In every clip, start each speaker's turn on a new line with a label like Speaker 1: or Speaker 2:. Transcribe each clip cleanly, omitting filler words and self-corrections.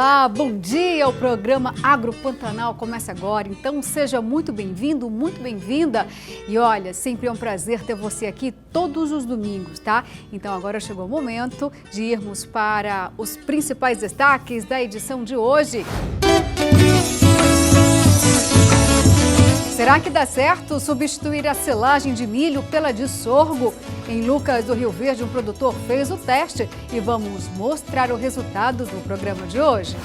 Speaker 1: Olá, bom dia! O programa Agro Pantanal começa agora, então seja muito bem-vindo, muito bem-vinda. E olha, sempre é um prazer ter você aqui todos os domingos, tá? Então agora chegou o momento de irmos para os principais destaques da edição de hoje. Será que dá certo substituir a silagem de milho pela de sorgo? Em Lucas do Rio Verde, um produtor fez o teste e vamos mostrar o resultado do programa de hoje.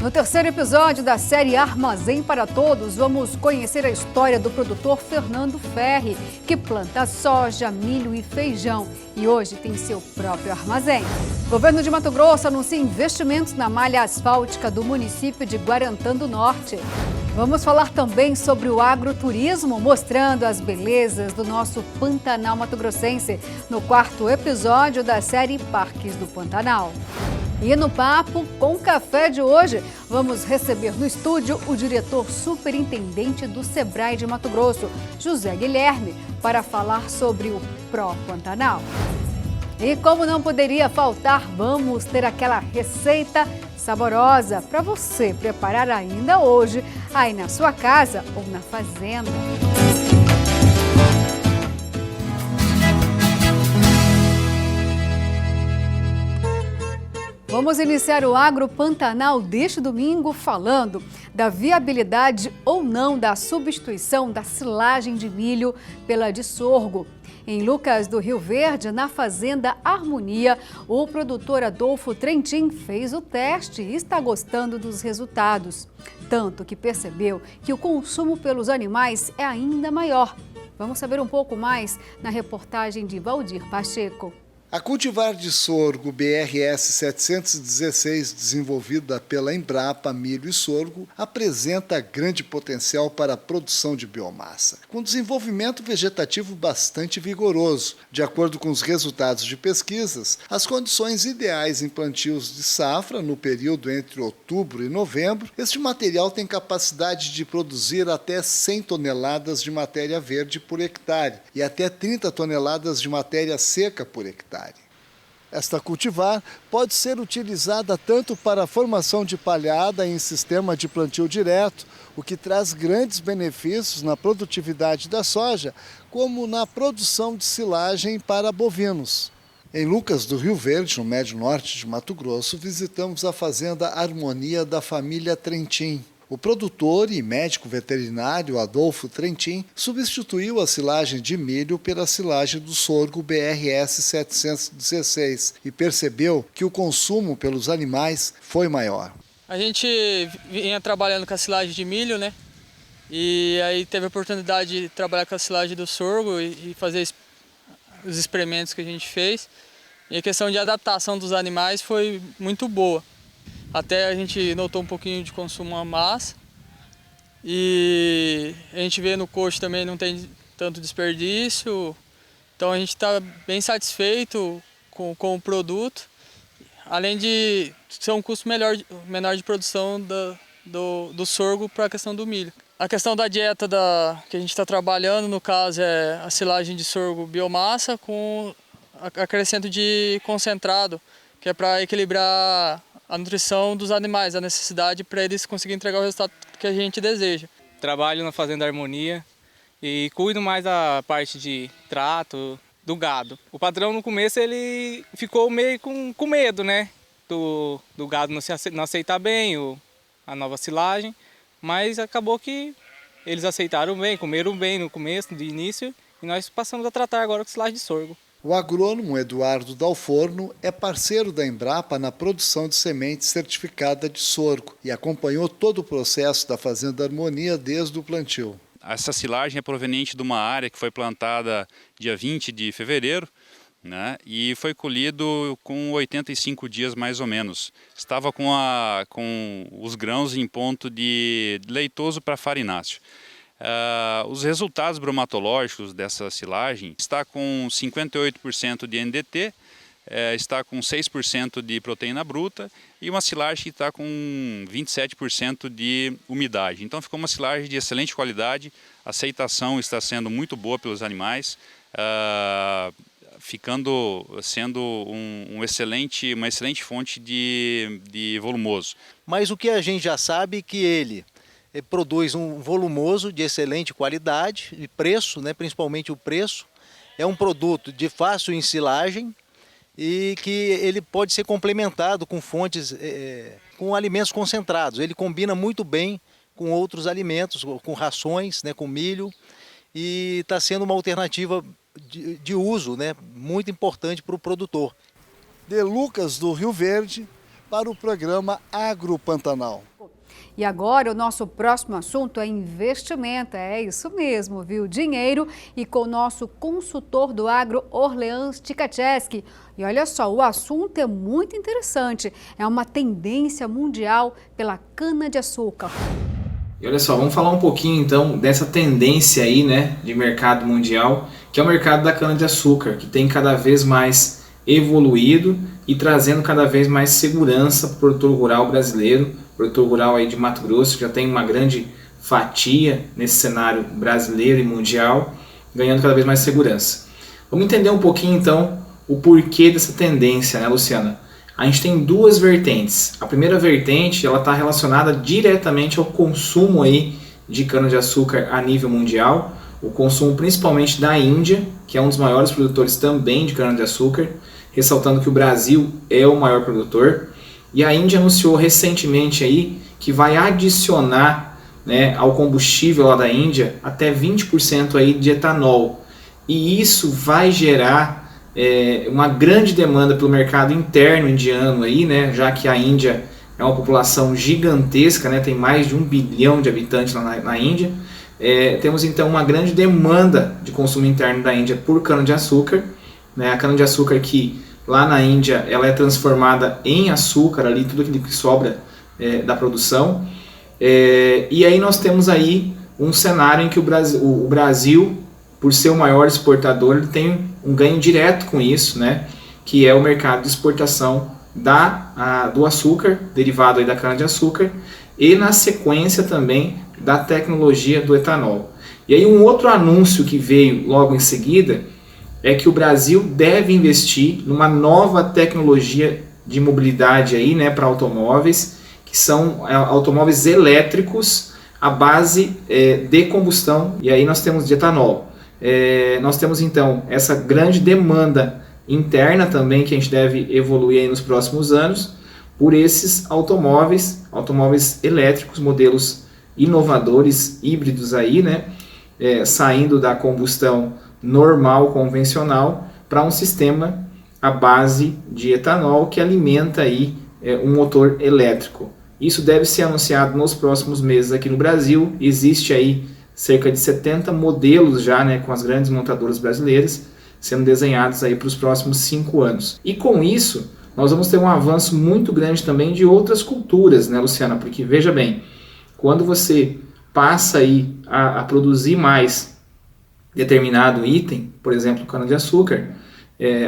Speaker 1: No terceiro episódio da série Armazém para Todos, vamos conhecer a história do produtor Fernando Ferri, que planta soja, milho e feijão e hoje tem seu próprio armazém. O governo de Mato Grosso anuncia investimentos na malha asfáltica do município de Guarantã do Norte. Vamos falar também sobre o agroturismo, mostrando as belezas do nosso Pantanal mato-grossense, no quarto episódio da série Parques do Pantanal. E no Papo com Café de hoje, vamos receber no estúdio o diretor superintendente do Sebrae de Mato Grosso, José Guilherme, para falar sobre o Pro Pantanal. E como não poderia faltar, vamos ter aquela receita saborosa para você preparar ainda hoje, aí na sua casa ou na fazenda. Vamos iniciar o Agro Pantanal deste domingo falando da viabilidade ou não da substituição da silagem de milho pela de sorgo. Em Lucas do Rio Verde, na fazenda Harmonia, o produtor Adolfo Trentin fez o teste e está gostando dos resultados. Tanto que percebeu que o consumo pelos animais é ainda maior. Vamos saber um pouco mais na reportagem de Valdir Pacheco.
Speaker 2: A cultivar de sorgo BRS 716, desenvolvida pela Embrapa Milho e Sorgo, apresenta grande potencial para a produção de biomassa, com desenvolvimento vegetativo bastante vigoroso. De acordo com os resultados de pesquisas, as condições ideais em plantios de safra no período entre outubro e novembro, este material tem capacidade de produzir até 100 toneladas de matéria verde por hectare e até 30 toneladas de matéria seca por hectare. Esta cultivar pode ser utilizada tanto para a formação de palhada em sistema de plantio direto, o que traz grandes benefícios na produtividade da soja, como na produção de silagem para bovinos. Em Lucas do Rio Verde, no Médio Norte de Mato Grosso, visitamos a fazenda Harmonia da família Trentin. O produtor e médico veterinário Adolfo Trentin substituiu a silagem de milho pela silagem do sorgo BRS 716 e percebeu que o consumo pelos animais foi maior.
Speaker 3: A gente vinha trabalhando com a silagem de milho, né? E aí teve a oportunidade de trabalhar com a silagem do sorgo e fazer os experimentos que a gente fez. E a questão de adaptação dos animais foi muito boa. Até a gente notou um pouquinho de consumo a mais e a gente vê no coxo também não tem tanto desperdício, então a gente está bem satisfeito com o produto, além de ser um custo menor de produção do sorgo para a questão do milho. A questão da dieta que a gente está trabalhando, no caso, é a silagem de sorgo biomassa com acrescento de concentrado, que é para equilibrar a nutrição dos animais, a necessidade para eles conseguirem entregar o resultado que a gente deseja.
Speaker 4: Trabalho na Fazenda Harmonia e cuido mais da parte de trato do gado. O patrão no começo ele ficou meio com medo, né? Do gado não aceitar bem a nova silagem, mas acabou que eles aceitaram bem, comeram bem no começo, de início, e nós passamos a tratar agora com silagem de sorgo.
Speaker 2: O agrônomo Eduardo Dalforno é parceiro da Embrapa na produção de semente certificada de sorgo e acompanhou todo o processo da Fazenda Harmonia desde o plantio.
Speaker 5: Essa silagem é proveniente de uma área que foi plantada dia 20 de fevereiro, né, e foi colhido com 85 dias mais ou menos. Estava com os grãos em ponto de leitoso para farináceo. Os resultados bromatológicos dessa silagem está com 58% de NDT, está com 6% de proteína bruta e uma silagem que está com 27% de umidade. Então ficou uma silagem de excelente qualidade, a aceitação está sendo muito boa pelos animais, sendo uma excelente fonte de volumoso.
Speaker 6: Mas o que a gente já sabe é que ele produz um volumoso de excelente qualidade e preço, né, principalmente o preço. É um produto de fácil ensilagem e que ele pode ser complementado com fontes, com alimentos concentrados. Ele combina muito bem com outros alimentos, com rações, né, com milho, e está sendo uma alternativa de uso, né, muito importante para o produtor.
Speaker 2: De Lucas do Rio Verde para o programa Agro Pantanal.
Speaker 1: E agora o nosso próximo assunto é investimento, é isso mesmo, viu? Dinheiro, e com o nosso consultor do agro, Orleans Tikacheski. E olha só, o assunto é muito interessante, é uma tendência mundial pela cana-de-açúcar.
Speaker 7: E olha só, vamos falar um pouquinho então dessa tendência aí, né, de mercado mundial, que é o mercado da cana-de-açúcar, que tem cada vez mais evoluído e trazendo cada vez mais segurança para o produtor rural brasileiro. O produtor rural aí de Mato Grosso já tem uma grande fatia nesse cenário brasileiro e mundial, ganhando cada vez mais segurança. Vamos entender um pouquinho então o porquê dessa tendência, né, Luciana? A gente tem duas vertentes. A primeira vertente, ela está relacionada diretamente ao consumo aí de cana-de-açúcar a nível mundial, o consumo principalmente da Índia, que é um dos maiores produtores também de cana-de-açúcar, ressaltando que o Brasil é o maior produtor. E a Índia anunciou recentemente aí que vai adicionar, né, ao combustível lá da Índia até 20% aí de etanol. E isso vai gerar uma grande demanda pelo mercado interno indiano aí, né, já que a Índia é uma população gigantesca, né, tem mais de 1 bilhão de habitantes lá na Índia. Temos então uma grande demanda de consumo interno da Índia por cana-de-açúcar, né, a cana-de-açúcar que lá na Índia ela é transformada em açúcar, ali tudo aquilo que sobra da produção. E aí nós temos aí um cenário em que o Brasil, por ser o maior exportador, ele tem um ganho direto com isso, né, que é o mercado de exportação do açúcar, derivado aí da cana-de-açúcar, e na sequência também da tecnologia do etanol. E aí um outro anúncio que veio logo em seguida é que o Brasil deve investir numa nova tecnologia de mobilidade aí, né, para automóveis, que são automóveis elétricos à base de combustão, e aí nós temos de etanol. Nós temos então essa grande demanda interna também que a gente deve evoluir aí nos próximos anos por esses automóveis elétricos, modelos inovadores, híbridos aí, né, saindo da combustão normal, convencional, para um sistema à base de etanol que alimenta aí um motor elétrico. Isso deve ser anunciado nos próximos meses aqui no Brasil. Existe aí cerca de 70 modelos já, né, com as grandes montadoras brasileiras, sendo desenhados aí para os próximos 5 anos. E com isso, nós vamos ter um avanço muito grande também de outras culturas, né, Luciana? Porque, veja bem, quando você passa aí a produzir mais determinado item, por exemplo, cana-de-açúcar,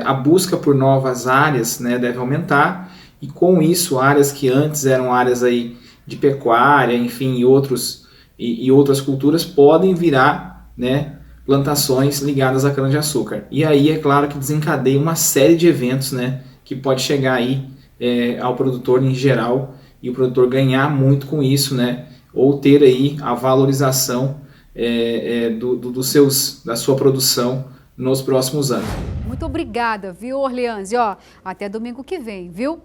Speaker 7: a busca por novas áreas, né, deve aumentar, e com isso, áreas que antes eram áreas aí de pecuária, enfim, e outras culturas podem virar, né, plantações ligadas à cana-de-açúcar. E aí é claro que desencadeia uma série de eventos, né, que pode chegar aí ao produtor em geral, e o produtor ganhar muito com isso, né, ou ter aí a valorização da sua produção nos próximos anos.
Speaker 1: Muito obrigada, viu, Orleans? E ó, até domingo que vem, viu?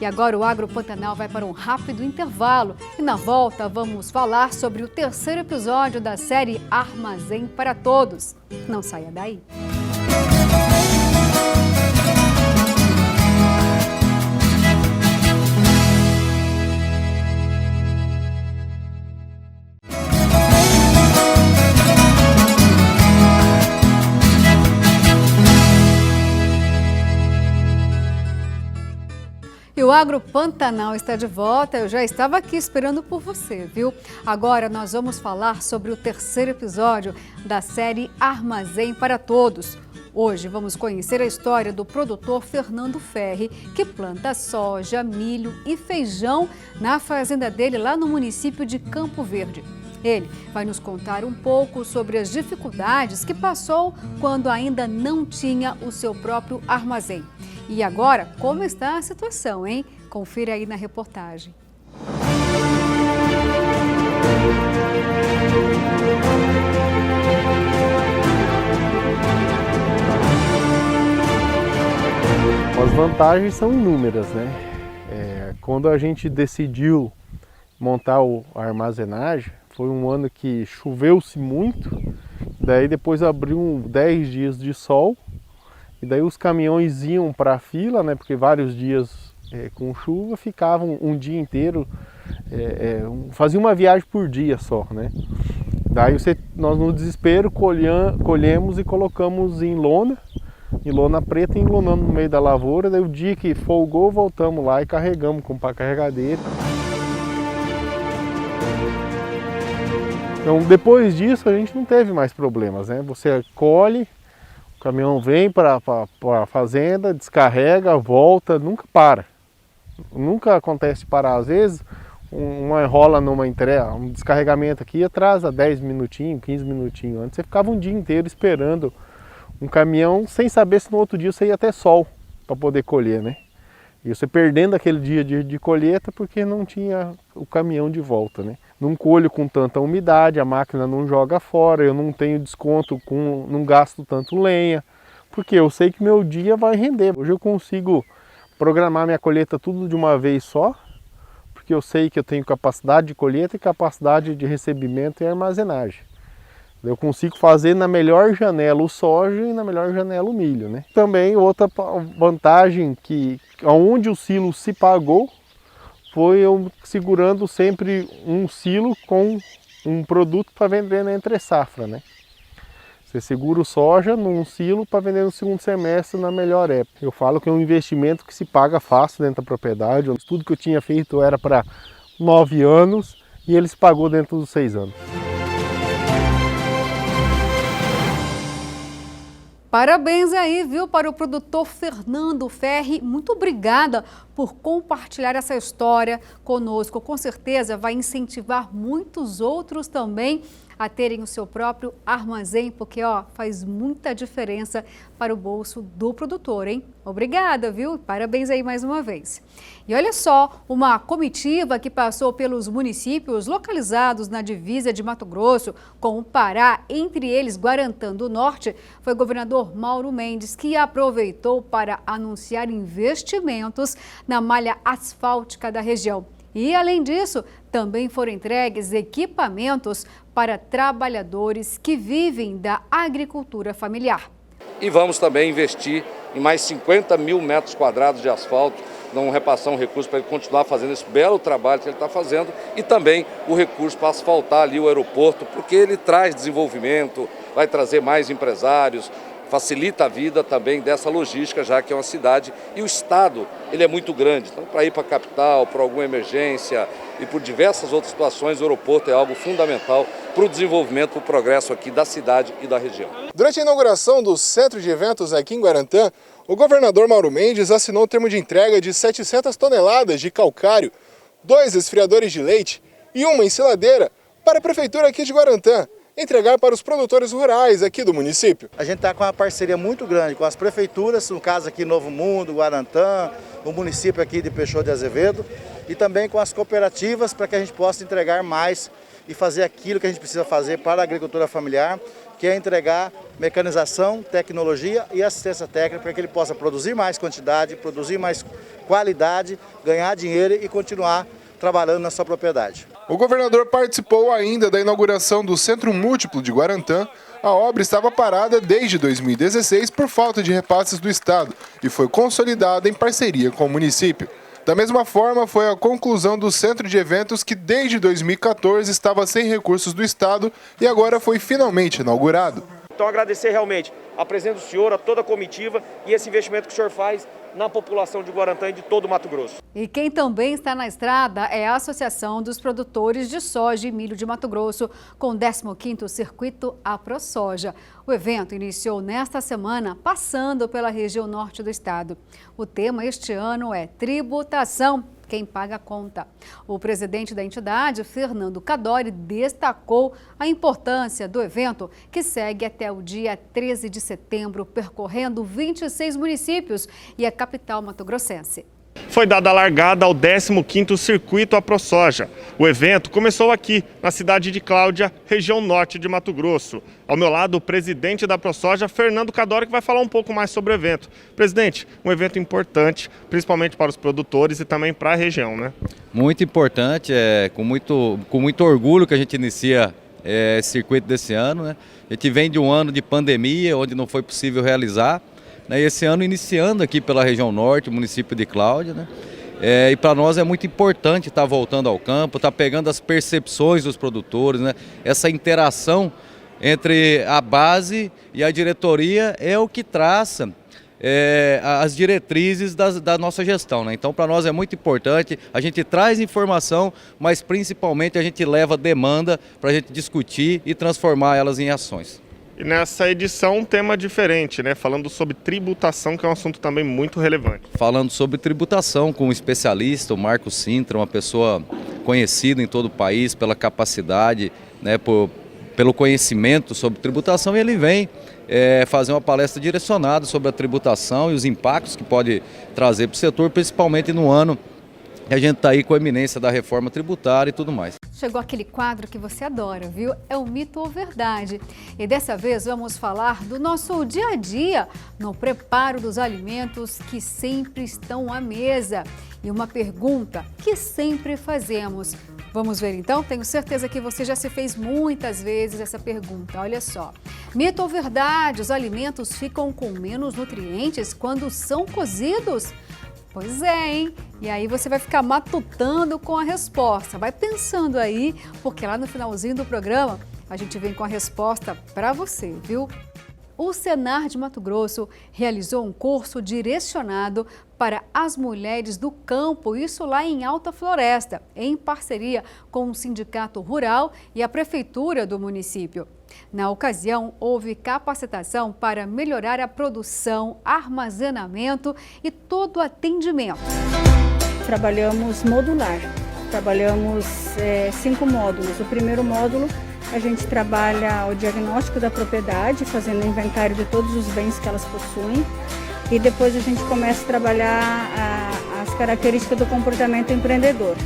Speaker 1: E agora o Agro Pantanal vai para um rápido intervalo. E na volta vamos falar sobre o terceiro episódio da série Armazém para Todos. Não saia daí. E o Agro Pantanal está de volta, eu já estava aqui esperando por você, viu? Agora nós vamos falar sobre o terceiro episódio da série Armazém para Todos. Hoje vamos conhecer a história do produtor Fernando Ferri, que planta soja, milho e feijão na fazenda dele lá no município de Campo Verde. Ele vai nos contar um pouco sobre as dificuldades que passou quando ainda não tinha o seu próprio armazém. E agora, como está a situação, hein? Confira aí na reportagem.
Speaker 8: As vantagens são inúmeras, né? Quando a gente decidiu montar a armazenagem, foi um ano que choveu-se muito, daí depois abriu 10 dias de sol, e daí os caminhões iam para a fila, né? Porque vários dias com chuva ficavam um dia inteiro, fazia uma viagem por dia só, né? Daí nós no desespero colhemos e colocamos em lona preta e enlonando no meio da lavoura. Daí o dia que folgou, voltamos lá e carregamos com pá carregadeira. Então depois disso a gente não teve mais problemas, né? Você colhe, o caminhão vem para a fazenda, descarrega, volta, nunca para. Nunca acontece parar. Às vezes uma enrola numa entrega, um descarregamento aqui atrasa 10 minutinhos, 15 minutinhos. Antes você ficava um dia inteiro esperando um caminhão sem saber se no outro dia você ia ter sol para poder colher, né? E você perdendo aquele dia de colheita porque não tinha o caminhão de volta, né? Não colho com tanta umidade, a máquina não joga fora, eu não tenho desconto, não gasto tanto lenha, porque eu sei que meu dia vai render. Hoje eu consigo programar minha colheita tudo de uma vez só, porque eu sei que eu tenho capacidade de colheita e capacidade de recebimento e armazenagem. Eu consigo fazer na melhor janela o soja e na melhor janela o milho, né? Também outra vantagem que onde o silo se pagou foi eu segurando sempre um silo com um produto para vender na entre safra, né? Você segura o soja num silo para vender no segundo semestre na melhor época. Eu falo que é um investimento que se paga fácil dentro da propriedade. O estudo que eu tinha feito era para 9 anos e ele se pagou dentro dos 6 anos.
Speaker 1: Parabéns aí, viu, para o produtor Fernando Ferri. Muito obrigada por compartilhar essa história conosco. Com certeza vai incentivar muitos outros também a terem o seu próprio armazém, porque faz muita diferença para o bolso do produtor, hein? Obrigada, viu? Parabéns aí mais uma vez. E olha só, uma comitiva que passou pelos municípios localizados na divisa de Mato Grosso com o Pará, entre eles Guarantã do Norte, foi o governador Mauro Mendes, que aproveitou para anunciar investimentos na malha asfáltica da região. E, além disso, também foram entregues equipamentos para trabalhadores que vivem da agricultura familiar.
Speaker 9: E vamos também investir em mais 50 mil metros quadrados de asfalto, não repassar um recurso para ele continuar fazendo esse belo trabalho que ele está fazendo, e também o recurso para asfaltar ali o aeroporto, porque ele traz desenvolvimento, vai trazer mais empresários, facilita a vida também dessa logística, já que é uma cidade e o estado ele é muito grande. Então, para ir para a capital, para alguma emergência e por diversas outras situações, o aeroporto é algo fundamental para o desenvolvimento, para o progresso aqui da cidade e da região.
Speaker 10: Durante a inauguração do centro de eventos aqui em Guarantã, o governador Mauro Mendes assinou um termo de entrega de 700 toneladas de calcário, 2 esfriadores de leite e uma ensiladeira para a prefeitura aqui de Guarantã entregar para os produtores rurais aqui do município.
Speaker 6: A gente está com uma parceria muito grande com as prefeituras, no caso aqui Novo Mundo, Guarantã, o município aqui de Peixoto de Azevedo, e também com as cooperativas para que a gente possa entregar mais e fazer aquilo que a gente precisa fazer para a agricultura familiar, que é entregar mecanização, tecnologia e assistência técnica para que ele possa produzir mais quantidade, produzir mais qualidade, ganhar dinheiro e continuar trabalhando na sua propriedade.
Speaker 10: O governador participou ainda da inauguração do Centro Múltiplo de Guarantã. A obra estava parada desde 2016 por falta de repasses do Estado e foi consolidada em parceria com o município. Da mesma forma, foi a conclusão do Centro de Eventos que desde 2014 estava sem recursos do Estado e agora foi finalmente inaugurado.
Speaker 11: Então agradecer realmente a presença do senhor, a toda a comitiva e esse investimento que o senhor faz na população de Guarantã e de todo o Mato Grosso.
Speaker 1: E quem também está na estrada é a Associação dos Produtores de Soja e Milho de Mato Grosso, com o 15º Circuito AproSoja. O evento iniciou nesta semana, passando pela região norte do estado. O tema este ano é tributação. quem paga a conta. O presidente da entidade, Fernando Cadori, destacou a importância do evento, que segue até o dia 13 de setembro, percorrendo 26 municípios e a capital mato-grossense.
Speaker 12: Foi dada a largada ao 15º Circuito AproSoja. O evento começou aqui, na cidade de Cláudia, região norte de Mato Grosso. Ao meu lado, o presidente da AproSoja, Fernando Cadori, que vai falar um pouco mais sobre o evento. Presidente, um evento importante, principalmente para os produtores e também para a região, né?
Speaker 13: Muito importante, com muito orgulho que a gente inicia esse circuito desse ano, né? A gente vem de um ano de pandemia, onde não foi possível realizar. Esse ano iniciando aqui pela região norte, o município de Cláudia, né? E para nós é muito importante estar voltando ao campo, estar pegando as percepções dos produtores, né? Essa interação entre a base e a diretoria é o que traça as diretrizes da nossa gestão, né? Então para nós é muito importante, a gente traz informação, mas principalmente a gente leva demanda para a gente discutir e transformar elas em ações.
Speaker 12: E nessa edição um tema diferente, né? Falando sobre tributação, que é um assunto também muito relevante.
Speaker 13: Falando sobre tributação com um especialista, o Marco Sintra, uma pessoa conhecida em todo o país pela capacidade, né, pelo conhecimento sobre tributação, e ele vem fazer uma palestra direcionada sobre a tributação e os impactos que pode trazer para o setor, principalmente no ano que a gente está aí com a eminência da reforma tributária e tudo mais.
Speaker 1: Chegou aquele quadro que você adora, viu? É o Mito ou Verdade. E dessa vez vamos falar do nosso dia a dia no preparo dos alimentos que sempre estão à mesa. E uma pergunta que sempre fazemos. Vamos ver então? Tenho certeza que você já se fez muitas vezes essa pergunta. Olha só. Mito ou verdade? Os alimentos ficam com menos nutrientes quando são cozidos? Pois é, hein? E aí você vai ficar matutando com a resposta. Vai pensando aí, porque lá no finalzinho do programa a gente vem com a resposta para você, viu? O Senar de Mato Grosso realizou um curso direcionado para as mulheres do campo, isso lá em Alta Floresta, em parceria com o Sindicato Rural e a Prefeitura do município. Na ocasião, houve capacitação para melhorar a produção, armazenamento e todo o atendimento.
Speaker 14: Trabalhamos modular, trabalhamos 5 módulos. O primeiro módulo, a gente trabalha o diagnóstico da propriedade, fazendo inventário de todos os bens que elas possuem. E depois a gente começa a trabalhar as características do comportamento empreendedor.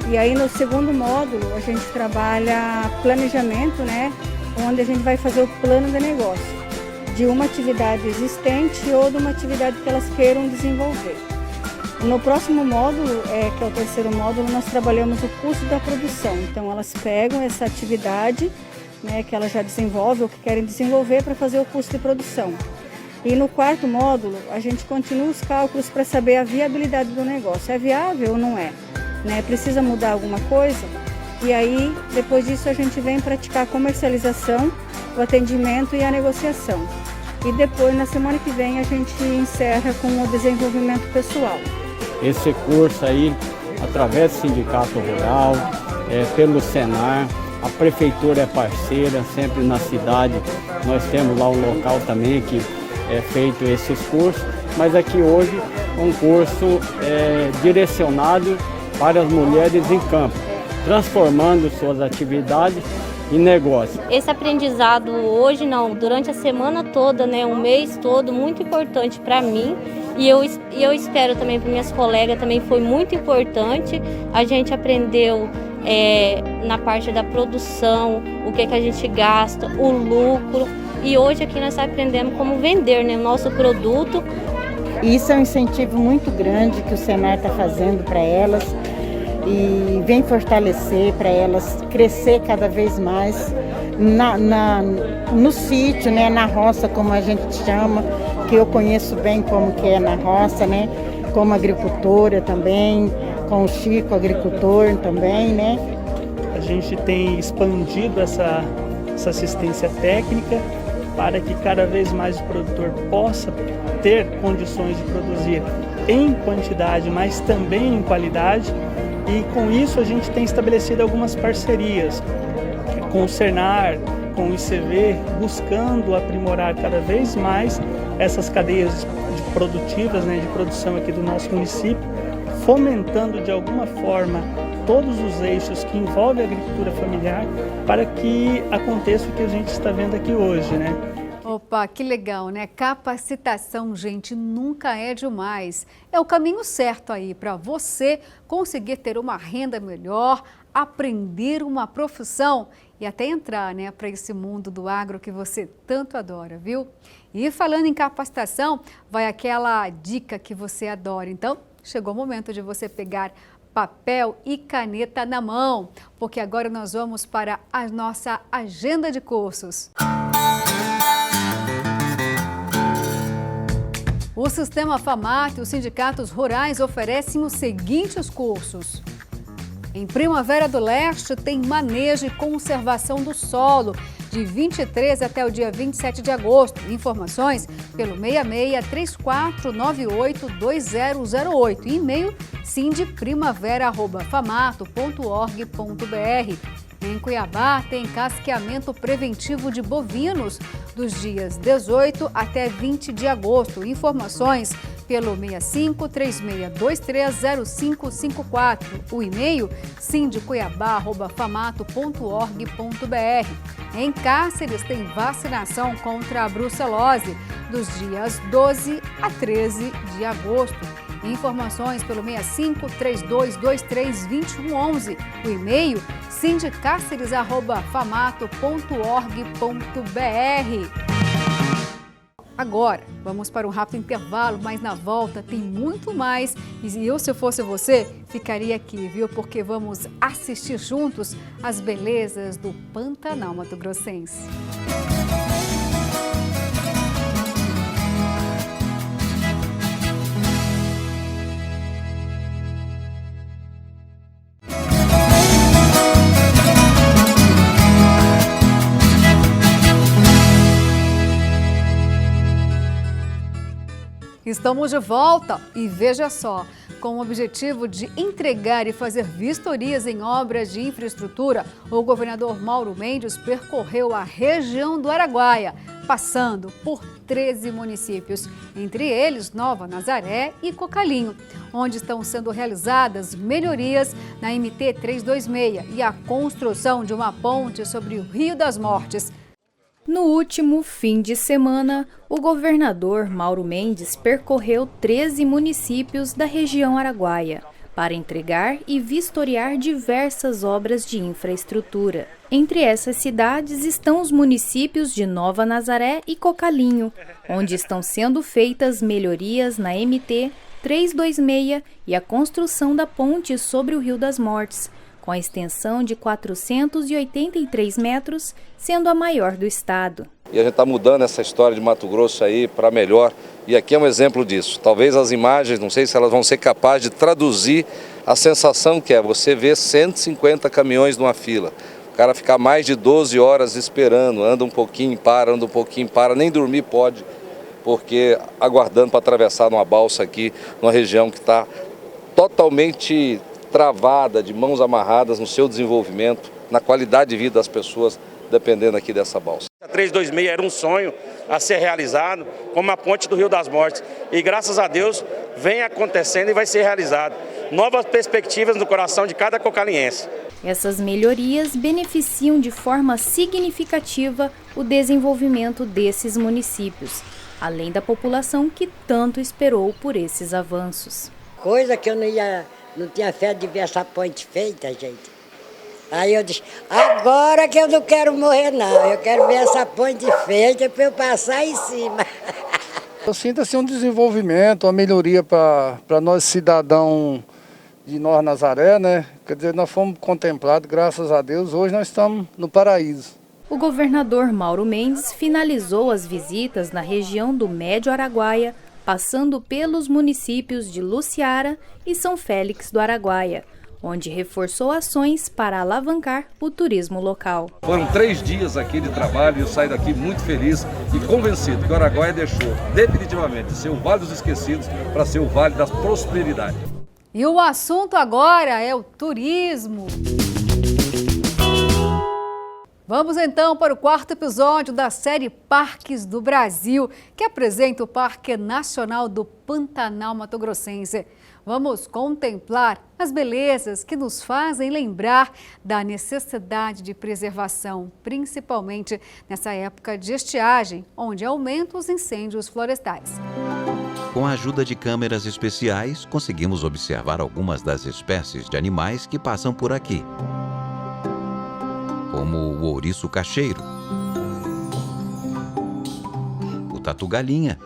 Speaker 14: E aí no segundo módulo, a gente trabalha planejamento, né? Onde a gente vai fazer o plano de negócio, de uma atividade existente ou de uma atividade que elas queiram desenvolver. No próximo módulo, que é o terceiro módulo, nós trabalhamos o custo da produção. Então elas pegam essa atividade, né, que elas já desenvolvem ou que querem desenvolver para fazer o custo de produção. E no quarto módulo, a gente continua os cálculos para saber a viabilidade do negócio. É viável ou não é? Né? Precisa mudar alguma coisa? E aí, depois disso, a gente vem praticar a comercialização, o atendimento e a negociação. E depois, na semana que vem, a gente encerra com o desenvolvimento pessoal.
Speaker 15: Esse curso aí, através do Sindicato Rural, pelo Senar, a Prefeitura é parceira, sempre na cidade. Nós temos lá um local também que é feito esses cursos, mas aqui hoje um curso direcionado para as mulheres em campo, transformando suas atividades em negócio.
Speaker 16: Esse aprendizado hoje não, durante a semana toda, né, um mês todo, muito importante para mim e eu espero também para minhas colegas, também foi muito importante. A gente aprendeu na parte da produção, o que a gente gasta, o lucro, e hoje aqui nós aprendemos como vender, né, o nosso produto.
Speaker 14: Isso é um incentivo muito grande que o Senar está fazendo para elas e vem fortalecer para elas crescer cada vez mais no sítio, né, na roça, como a gente chama, que eu conheço bem como que é na roça, né, como agricultora também, com o Chico, agricultor também, né.
Speaker 17: A gente tem expandido essa assistência técnica para que cada vez mais o produtor possa ter condições de produzir em quantidade, mas também em qualidade. E com isso a gente tem estabelecido algumas parcerias com o Senar, com o ICV, buscando aprimorar cada vez mais essas cadeias produtivas, né, de produção aqui do nosso município, fomentando de alguma forma todos os eixos que envolvem a agricultura familiar para que aconteça o que a gente está vendo aqui hoje, né?
Speaker 1: Opa, que legal, né? Capacitação, gente, nunca é demais. É o caminho certo aí para você conseguir ter uma renda melhor, aprender uma profissão e até entrar, né, para esse mundo do agro que você tanto adora, viu? E falando em capacitação, vai aquela dica que você adora. Então, chegou o momento de você pegar papel e caneta na mão, porque agora nós vamos para a nossa agenda de cursos. O Sistema FAMAT e os sindicatos rurais oferecem os seguintes cursos. Em Primavera do Leste tem manejo e conservação do solo, de 23 até o dia 27 de agosto. Informações pelo 6634982008 e e-mail sindiprimavera@famato.org.br. Em Cuiabá tem casqueamento preventivo de bovinos dos dias 18 até 20 de agosto. Informações pelo 6536230554. O e-mail sindicuiabá@famato.org.br. Em Cáceres tem vacinação contra a brucelose dos dias 12 a 13 de agosto. Informações pelo 6532232111. O e-mail sindicáceres@famato.org.br. Agora, vamos para um rápido intervalo, mas na volta tem muito mais. E eu, se fosse você, ficaria aqui, viu? Porque vamos assistir juntos as belezas do Pantanal Mato-Grossense. Estamos de volta e veja só, com o objetivo de entregar e fazer vistorias em obras de infraestrutura, o governador Mauro Mendes percorreu a região do Araguaia, passando por 13 municípios, entre eles Nova Nazaré e Cocalinho, onde estão sendo realizadas melhorias na MT 326 e a construção de uma ponte sobre o Rio das Mortes.
Speaker 18: No último fim de semana, o governador Mauro Mendes percorreu 13 municípios da região Araguaia para entregar e vistoriar diversas obras de infraestrutura. Entre essas cidades estão os municípios de Nova Nazaré e Cocalinho, onde estão sendo feitas melhorias na MT 326 e a construção da ponte sobre o Rio das Mortes, com a extensão de 483 metros, sendo a maior do estado.
Speaker 9: E a gente está mudando essa história de Mato Grosso aí para melhor, e aqui é um exemplo disso. Talvez as imagens, não sei se elas vão ser capazes de traduzir a sensação que é você ver 150 caminhões numa fila. O cara ficar mais de 12 horas esperando, anda um pouquinho, para, nem dormir pode, porque aguardando para atravessar numa balsa aqui, numa região que está totalmente travada, de mãos amarradas no seu desenvolvimento, na qualidade de vida das pessoas, dependendo aqui dessa balsa.
Speaker 11: A 326 era um sonho a ser realizado, como a ponte do Rio das Mortes. E graças a Deus vem acontecendo e vai ser realizado. Novas perspectivas no coração de cada cocaliense.
Speaker 18: Essas melhorias beneficiam de forma significativa o desenvolvimento desses municípios, além da população que tanto esperou por esses avanços.
Speaker 19: Coisa que eu não tinha fé de ver essa ponte feita, gente. Aí eu disse, agora que eu não quero morrer não, eu quero ver essa ponte feita para eu passar em cima.
Speaker 20: Eu sinto assim um desenvolvimento, uma melhoria para nós cidadãos de Nova Nazaré, né? Quer dizer, nós fomos contemplados, graças a Deus, hoje nós estamos no paraíso.
Speaker 18: O governador Mauro Mendes finalizou as visitas na região do Médio Araguaia, passando pelos municípios de Luciara e São Félix do Araguaia, onde reforçou ações para alavancar o turismo local.
Speaker 21: Foram 3 dias aqui de trabalho e eu saio daqui muito feliz e convencido que o Araguaia deixou definitivamente de ser o Vale dos Esquecidos para ser o Vale da Prosperidade.
Speaker 1: E o assunto agora é o turismo. Vamos então para o 4º episódio da série Parques do Brasil, que apresenta o Parque Nacional do Pantanal Mato-Grossense. Vamos contemplar as belezas que nos fazem lembrar da necessidade de preservação, principalmente nessa época de estiagem, onde aumentam os incêndios florestais.
Speaker 3: Com a ajuda de câmeras especiais, conseguimos observar algumas das espécies de animais que passam por aqui, como o ouriço cacheiro, o tatu-galinha,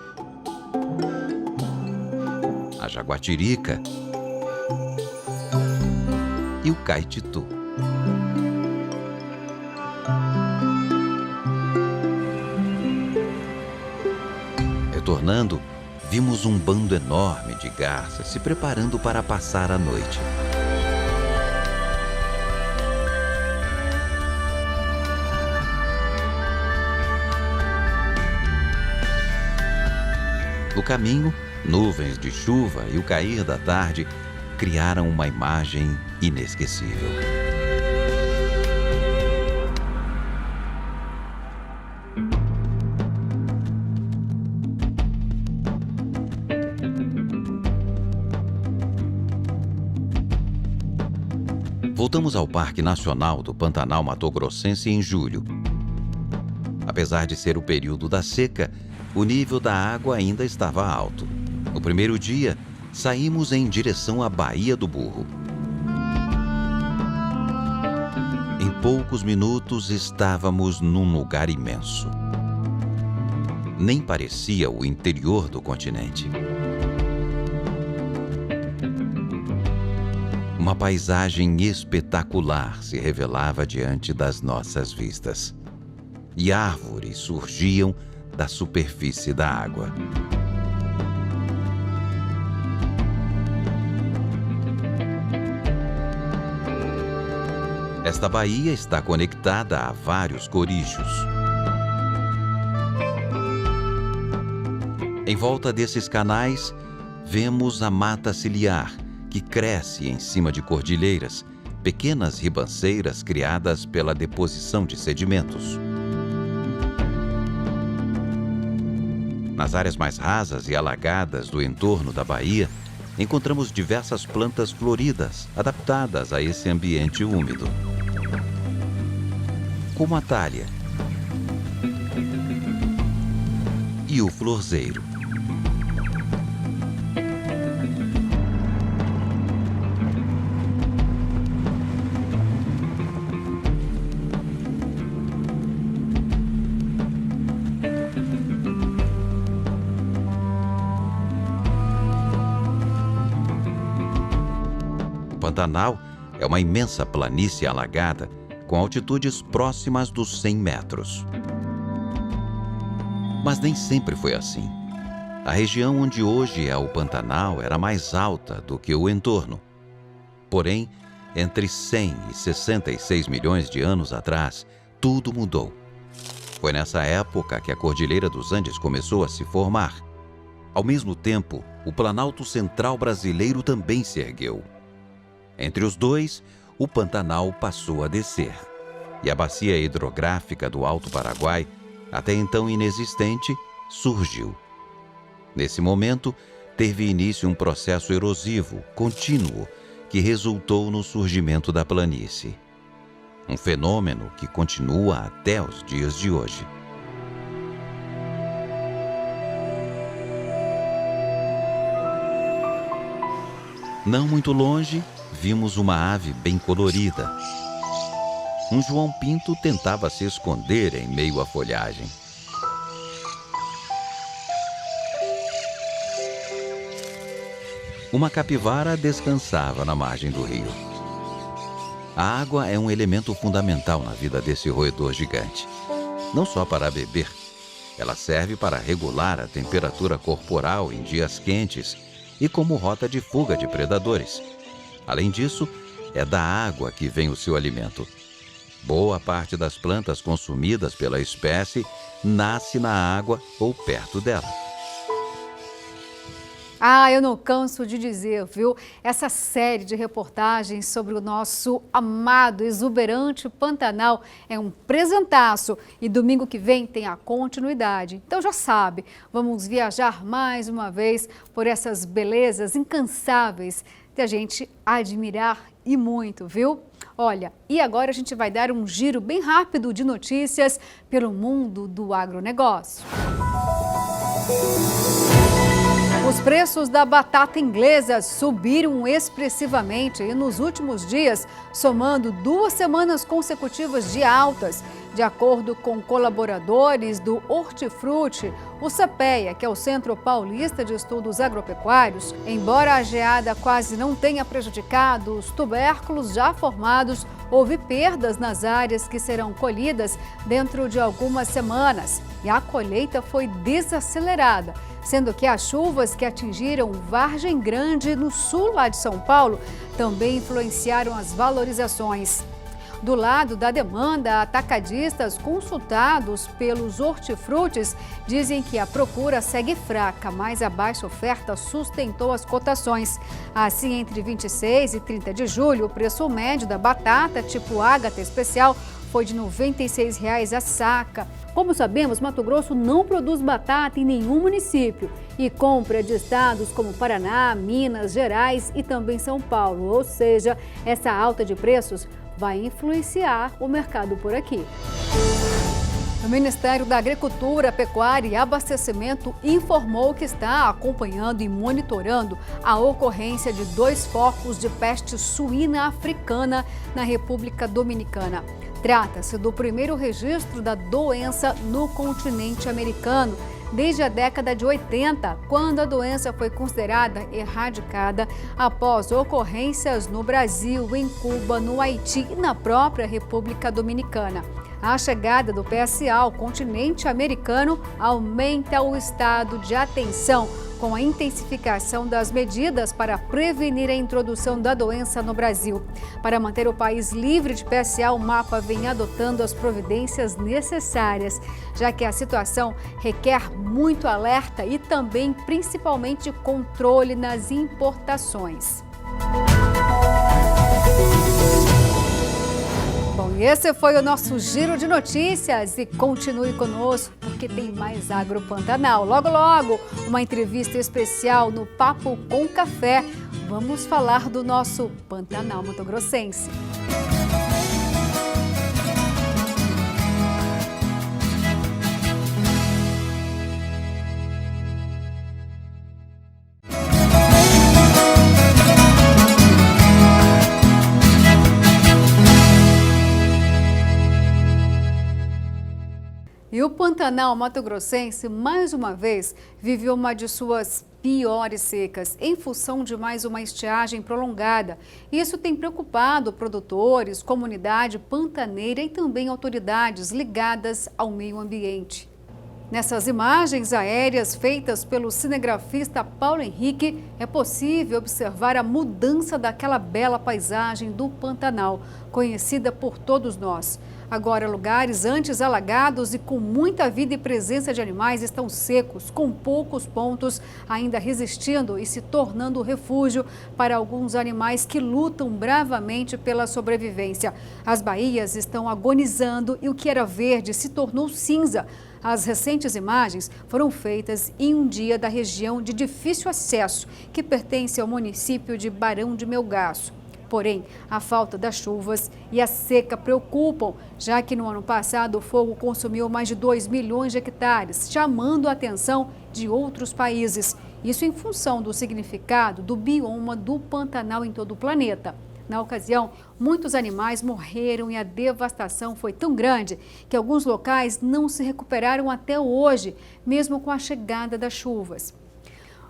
Speaker 3: a jaguatirica e o caititu. Retornando, vimos um bando enorme de garças se preparando para passar a noite. No caminho, nuvens de chuva e o cair da tarde criaram uma imagem inesquecível. Voltamos ao Parque Nacional do Pantanal Mato-Grossense em julho. Apesar de ser o período da seca, o nível da água ainda estava alto. No primeiro dia, saímos em direção à Baía do Burro. Em poucos minutos estávamos num lugar imenso. Nem parecia o interior do continente. Uma paisagem espetacular se revelava diante das nossas vistas. E árvores surgiam da superfície da água. Esta baía está conectada a vários corijos. Em volta desses canais, vemos a mata ciliar, que cresce em cima de cordilheiras, pequenas ribanceiras criadas pela deposição de sedimentos. Nas áreas mais rasas e alagadas do entorno da baía, encontramos diversas plantas floridas, adaptadas a esse ambiente úmido, como a talha e o florzeiro. O Pantanal é uma imensa planície alagada com altitudes próximas dos 100 metros. Mas nem sempre foi assim. A região onde hoje é o Pantanal era mais alta do que o entorno. Porém, entre 100 e 66 milhões de anos atrás, tudo mudou. Foi nessa época que a Cordilheira dos Andes começou a se formar. Ao mesmo tempo, o Planalto Central brasileiro também se ergueu. Entre os dois, o Pantanal passou a descer. E a bacia hidrográfica do Alto Paraguai, até então inexistente, surgiu. Nesse momento, teve início um processo erosivo, contínuo, que resultou no surgimento da planície. Um fenômeno que continua até os dias de hoje. Não muito longe, vimos uma ave bem colorida. Um João Pinto tentava se esconder em meio à folhagem. Uma capivara descansava na margem do rio. A água é um elemento fundamental na vida desse roedor gigante. Não só para beber, ela serve para regular a temperatura corporal em dias quentes e como rota de fuga de predadores. Além disso, é da água que vem o seu alimento. Boa parte das plantas consumidas pela espécie nasce na água ou perto dela.
Speaker 1: Eu não canso de dizer, viu? Essa série de reportagens sobre o nosso amado, exuberante Pantanal é um presentaço. E domingo que vem tem a continuidade. Então já sabe, vamos viajar mais uma vez por essas belezas incansáveis de a gente admirar e muito, viu? Olha, e agora a gente vai dar um giro bem rápido de notícias pelo mundo do agronegócio. Os preços da batata inglesa subiram expressivamente e nos últimos dias, somando 2 semanas consecutivas de altas. De acordo com colaboradores do Hortifruti, o CPEA, que é o Centro Paulista de Estudos Agropecuários, embora a geada quase não tenha prejudicado os tubérculos já formados, houve perdas nas áreas que serão colhidas dentro de algumas semanas. E a colheita foi desacelerada, sendo que as chuvas que atingiram Vargem Grande, no sul lá de São Paulo, também influenciaram as valorizações. Do lado da demanda, atacadistas consultados pelos hortifrutis dizem que a procura segue fraca, mas a baixa oferta sustentou as cotações. Assim, entre 26 e 30 de julho, o preço médio da batata tipo Ágata Especial foi de R$ 96,00 a saca. Como sabemos, Mato Grosso não produz batata em nenhum município e compra de estados como Paraná, Minas Gerais e também São Paulo. Ou seja, essa alta de preços vai influenciar o mercado por aqui. O Ministério da Agricultura, Pecuária e Abastecimento informou que está acompanhando e monitorando a ocorrência de 2 focos de peste suína africana na República Dominicana. Trata-se do primeiro registro da doença no continente americano desde a década de 80, quando a doença foi considerada erradicada após ocorrências no Brasil, em Cuba, no Haiti e na própria República Dominicana. A chegada do PSA ao continente americano aumenta o estado de atenção com a intensificação das medidas para prevenir a introdução da doença no Brasil. Para manter o país livre de PSA, o MAPA vem adotando as providências necessárias, já que a situação requer muito alerta e também, principalmente, controle nas importações. Bom, e esse foi o nosso Giro de Notícias e continue conosco porque tem mais Agro Pantanal. Logo, logo, uma entrevista especial no Papo com Café. Vamos falar do nosso Pantanal Mato-Grossense. E o Pantanal Mato-Grossense, mais uma vez, viveu uma de suas piores secas, em função de mais uma estiagem prolongada. Isso tem preocupado produtores, comunidade pantaneira e também autoridades ligadas ao meio ambiente. Nessas imagens aéreas feitas pelo cinegrafista Paulo Henrique, é possível observar a mudança daquela bela paisagem do Pantanal, conhecida por todos nós. Agora, lugares antes alagados e com muita vida e presença de animais estão secos, com poucos pontos ainda resistindo e se tornando refúgio para alguns animais que lutam bravamente pela sobrevivência. As baías estão agonizando e o que era verde se tornou cinza. As recentes imagens foram feitas em um dia da região de difícil acesso, que pertence ao município de Barão de Melgaço. Porém, a falta das chuvas e a seca preocupam, já que no ano passado o fogo consumiu mais de 2 milhões de hectares, chamando a atenção de outros países. Isso em função do significado do bioma do Pantanal em todo o planeta. Na ocasião, muitos animais morreram e a devastação foi tão grande que alguns locais não se recuperaram até hoje, mesmo com a chegada das chuvas.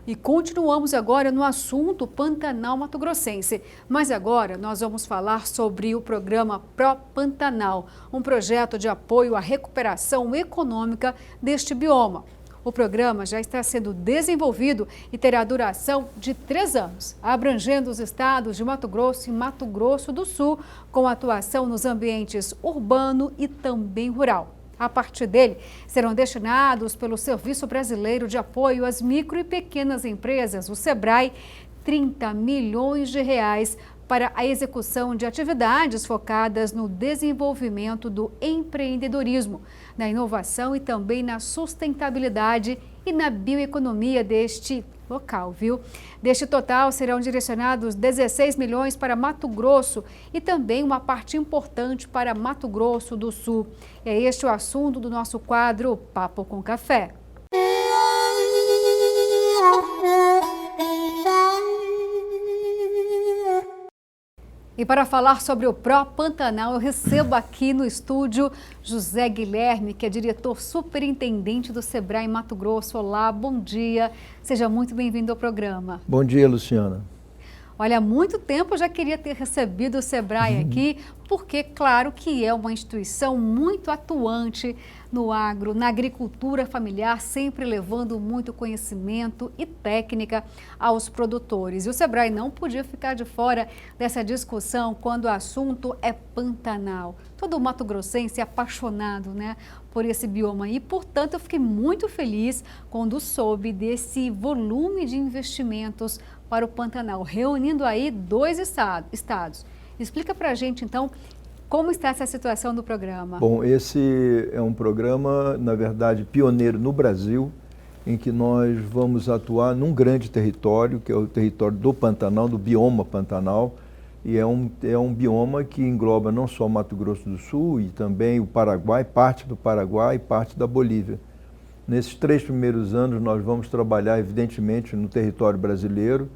Speaker 1: E continuamos agora no assunto Pantanal Mato-Grossense. Mas agora nós vamos falar sobre o programa Pro Pantanal, um projeto de apoio à recuperação econômica deste bioma. O programa já está sendo desenvolvido e terá duração de 3 anos, abrangendo os estados de Mato Grosso e Mato Grosso do Sul, com atuação nos ambientes urbano e também rural. A partir dele, serão destinados pelo Serviço Brasileiro de Apoio às Micro e Pequenas Empresas, o SEBRAE, 30 milhões de reais para a execução de atividades focadas no desenvolvimento do empreendedorismo, na inovação e também na sustentabilidade e na bioeconomia deste local, viu? Deste total serão direcionados 16 milhões para Mato Grosso e também uma parte importante para Mato Grosso do Sul. É este o assunto do nosso quadro Papo com Café. E para falar sobre o Pro Pantanal, eu recebo aqui no estúdio José Guilherme, que é diretor superintendente do SEBRAE Mato Grosso. Olá, bom dia. Seja muito bem-vindo ao programa.
Speaker 4: Bom dia, Luciana.
Speaker 1: Olha, há muito tempo eu já queria ter recebido o SEBRAE aqui, porque, claro, que é uma instituição muito atuante no agro, na agricultura familiar, sempre levando muito conhecimento e técnica aos produtores. E o SEBRAE não podia ficar de fora dessa discussão quando o assunto é Pantanal. Todo mato-grossense é apaixonado, né, por esse bioma e, portanto, eu fiquei muito feliz quando soube desse volume de investimentos para o Pantanal, reunindo aí 2 estados. Explica para a gente, então, como está essa situação do programa?
Speaker 4: Bom, esse é um programa, na verdade, pioneiro no Brasil, em que nós vamos atuar num grande território, que é o território do Pantanal, do bioma Pantanal, e é um bioma que engloba não só Mato Grosso do Sul, e também o Paraguai, parte do Paraguai e parte da Bolívia. Nesses 3 primeiros anos, nós vamos trabalhar, evidentemente, no território brasileiro,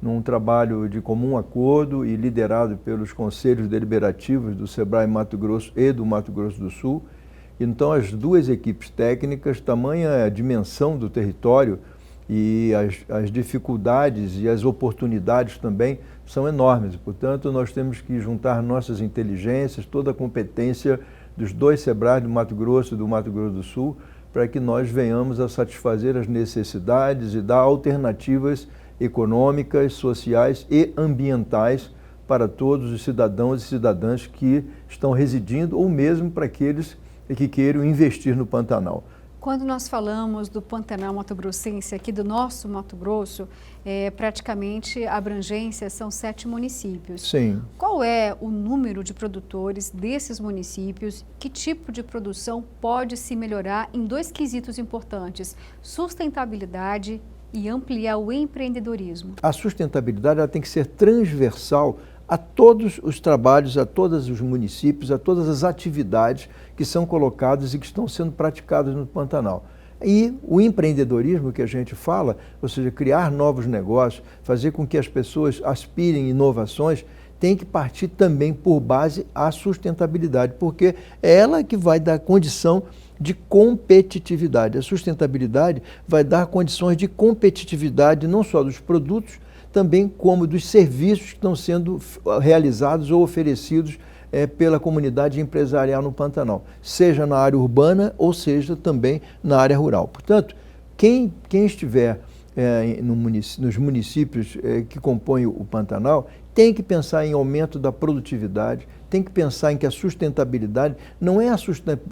Speaker 4: num trabalho de comum acordo e liderado pelos conselhos deliberativos do SEBRAE Mato Grosso e do Mato Grosso do Sul. Então, as 2 equipes técnicas, tamanha a dimensão do território e as dificuldades e as oportunidades também são enormes. Portanto, nós temos que juntar nossas inteligências, toda a competência dos 2 SEBRAEs do Mato Grosso e do Mato Grosso do Sul, para que nós venhamos a satisfazer as necessidades e dar alternativas econômicas, sociais e ambientais para todos os cidadãos e cidadãs que estão residindo ou mesmo para aqueles que queiram investir no Pantanal.
Speaker 1: Quando nós falamos do Pantanal mato-grossense, aqui do nosso Mato Grosso, praticamente a abrangência são 7 municípios.
Speaker 4: Sim.
Speaker 1: Qual é o número de produtores desses municípios? Que tipo de produção pode se melhorar em 2 quesitos importantes: sustentabilidade e ampliar o empreendedorismo?
Speaker 4: A sustentabilidade ela tem que ser transversal a todos os trabalhos, a todos os municípios, a todas as atividades que são colocadas e que estão sendo praticadas no Pantanal. E o empreendedorismo que a gente fala, ou seja, criar novos negócios, fazer com que as pessoas aspirem inovações, tem que partir também por base à sustentabilidade, porque é ela que vai dar condição de competitividade. A sustentabilidade vai dar condições de competitividade não só dos produtos, também como dos serviços que estão sendo realizados ou oferecidos pela comunidade empresarial no Pantanal, seja na área urbana ou seja também na área rural. Portanto, quem estiver nos municípios que compõem o Pantanal tem que pensar em aumento da produtividade, tem que pensar em que a sustentabilidade não é a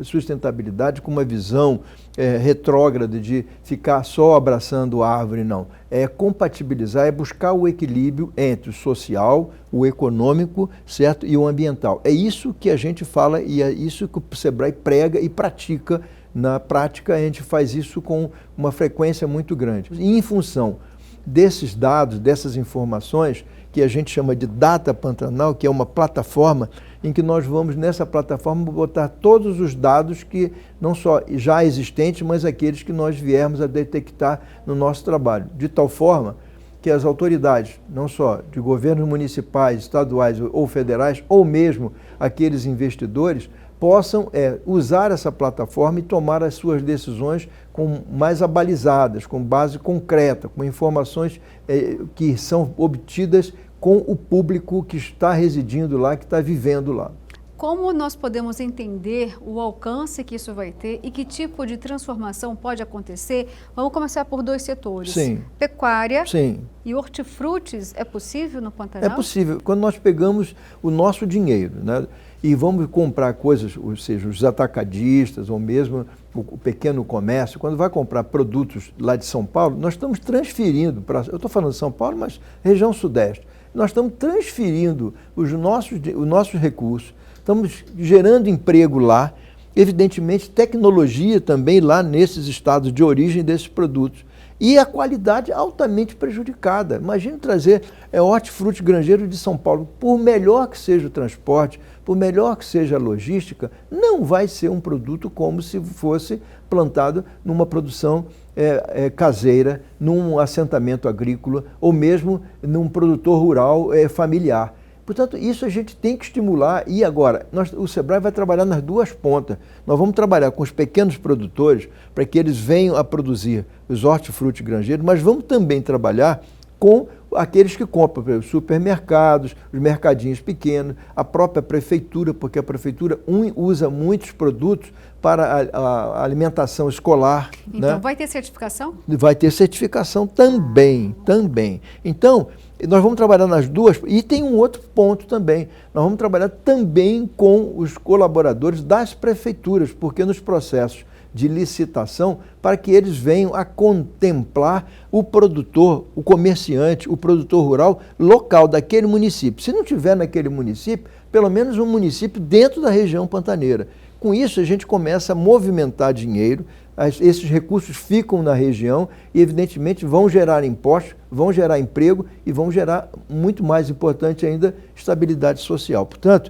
Speaker 4: sustentabilidade com uma visão retrógrada de ficar só abraçando a árvore, não. É compatibilizar, é buscar o equilíbrio entre o social, o econômico, certo, e o ambiental. É isso que a gente fala e é isso que o SEBRAE prega e pratica. Na prática, a gente faz isso com uma frequência muito grande. E em função desses dados, dessas informações, que a gente chama de Data Pantanal, que é uma plataforma em que nós vamos, nessa plataforma, botar todos os dados que não só já existentes, mas aqueles que nós viermos a detectar no nosso trabalho, de tal forma que as autoridades, não só de governos municipais, estaduais ou federais, ou mesmo aqueles investidores, possam usar essa plataforma e tomar as suas decisões mais abalizadas, com base concreta, com informações que são obtidas com o público que está residindo lá, que está vivendo lá.
Speaker 1: Como nós podemos entender o alcance que isso vai ter e que tipo de transformação pode acontecer? Vamos começar por 2 setores.
Speaker 4: Sim.
Speaker 1: Pecuária.
Speaker 4: Sim.
Speaker 1: E hortifrutis, é possível no Pantanal?
Speaker 4: É possível. Quando nós pegamos o nosso dinheiro, né, e vamos comprar coisas, ou seja, os atacadistas ou mesmo o pequeno comércio, quando vai comprar produtos lá de São Paulo, nós estamos transferindo para, eu estou falando de São Paulo, mas região sudeste, nós estamos transferindo os nossos recursos, estamos gerando emprego lá, evidentemente tecnologia também lá nesses estados de origem desses produtos. E a qualidade altamente prejudicada. Imagine trazer hortifruti granjeiro de São Paulo, por melhor que seja o transporte, por melhor que seja a logística, não vai ser um produto como se fosse plantado numa produção caseira, num assentamento agrícola ou mesmo num produtor rural familiar. Portanto, isso a gente tem que estimular e agora, o SEBRAE vai trabalhar nas duas pontas. Nós vamos trabalhar com os pequenos produtores para que eles venham a produzir os hortifruti granjeiros, mas vamos também trabalhar com aqueles que compram, os supermercados, os mercadinhos pequenos, a própria prefeitura, porque a prefeitura usa muitos produtos para a alimentação escolar.
Speaker 1: Então,
Speaker 4: né?
Speaker 1: Vai ter certificação?
Speaker 4: Vai ter certificação também. Então, nós vamos trabalhar nas duas, e tem um outro ponto também, nós vamos trabalhar também com os colaboradores das prefeituras, porque nos processos de licitação, para que eles venham a contemplar o produtor, o comerciante, o produtor rural local daquele município. Se não tiver naquele município, pelo menos um município dentro da região pantaneira. Com isso, a gente começa a movimentar dinheiro, esses recursos ficam na região e, evidentemente, vão gerar impostos, vão gerar emprego e vão gerar, muito mais importante ainda, estabilidade social. Portanto,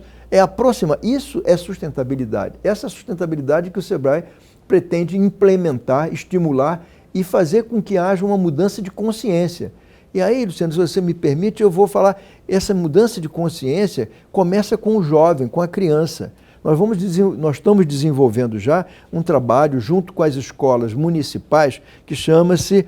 Speaker 4: isso é sustentabilidade. Essa sustentabilidade que o SEBRAE pretende implementar, estimular e fazer com que haja uma mudança de consciência. E aí, Luciano, se você me permite, eu vou falar, essa mudança de consciência começa com o jovem, com a criança. Nós estamos desenvolvendo já um trabalho junto com as escolas municipais que chama-se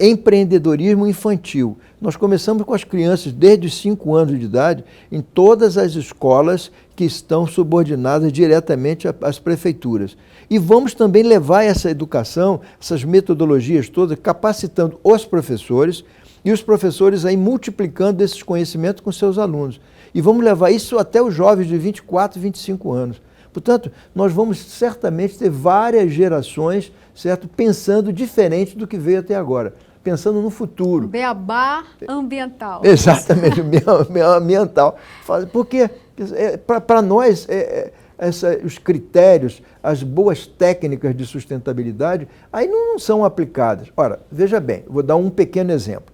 Speaker 4: empreendedorismo infantil. Nós começamos com as crianças desde os 5 anos de idade em todas as escolas que estão subordinadas diretamente às prefeituras. E vamos também levar essa educação, essas metodologias todas, capacitando os professores e os professores aí multiplicando esses conhecimentos com seus alunos. E vamos levar isso até os jovens de 24, 25 anos. Portanto, nós vamos certamente ter várias gerações, certo? Pensando diferente do que veio até agora, pensando no futuro.
Speaker 1: Beabá ambiental.
Speaker 4: Exatamente, ambiental. Porque, para nós, os critérios, as boas técnicas de sustentabilidade, aí não são aplicadas. Ora, veja bem, vou dar um pequeno exemplo.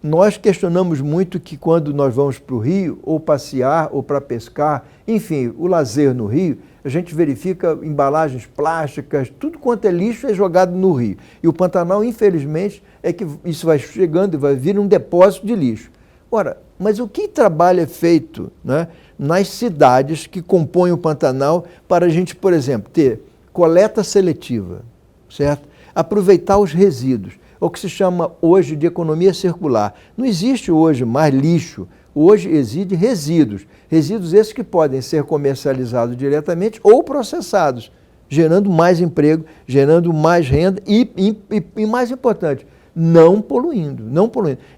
Speaker 4: Nós questionamos muito que quando nós vamos para o rio, ou passear, ou para pescar, enfim, o lazer no rio, a gente verifica embalagens plásticas, tudo quanto é lixo é jogado no rio. E o Pantanal, infelizmente, é que isso vai chegando e vai vir um depósito de lixo. Ora, mas o que trabalho é feito, né, nas cidades que compõem o Pantanal para a gente, por exemplo, ter coleta seletiva, certo? Aproveitar os resíduos. O que se chama hoje de economia circular. Não existe hoje mais lixo, hoje existe resíduos. Resíduos esses que podem ser comercializados diretamente ou processados, gerando mais emprego, gerando mais renda e mais importante, não poluindo.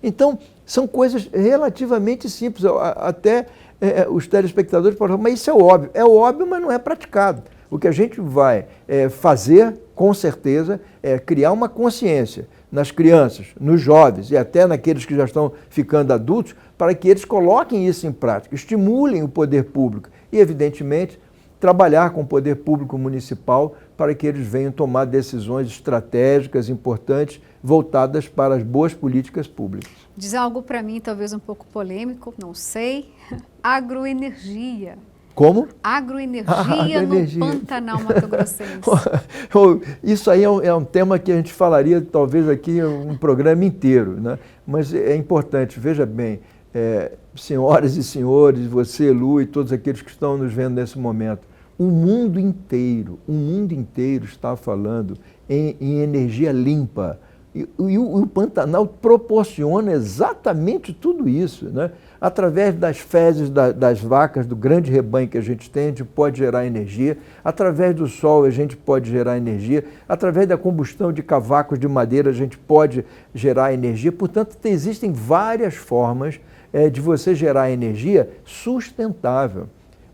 Speaker 4: Então, são coisas relativamente simples. Até os telespectadores podem falar, mas isso é óbvio. É óbvio, mas não é praticado. O que a gente vai fazer, com certeza, é criar uma consciência nas crianças, nos jovens e até naqueles que já estão ficando adultos, para que eles coloquem isso em prática, estimulem o poder público e, evidentemente, trabalhar com o poder público municipal para que eles venham tomar decisões estratégicas importantes voltadas para as boas políticas públicas.
Speaker 1: Diz algo para mim, talvez um pouco polêmico, não sei, agroenergia.
Speaker 4: Como?
Speaker 1: Agroenergia no Pantanal Mato-Grossense.
Speaker 4: Isso aí é um tema que a gente falaria talvez aqui um programa inteiro, né? Mas é importante, veja bem, senhoras e senhores, você, Lu, e todos aqueles que estão nos vendo nesse momento, o mundo inteiro está falando em energia limpa. E o Pantanal proporciona exatamente tudo isso, né? Através das fezes das vacas, do grande rebanho que a gente pode gerar energia, através do sol a gente pode gerar energia, através da combustão de cavacos de madeira a gente pode gerar energia. Portanto, existem várias formas de você gerar energia sustentável.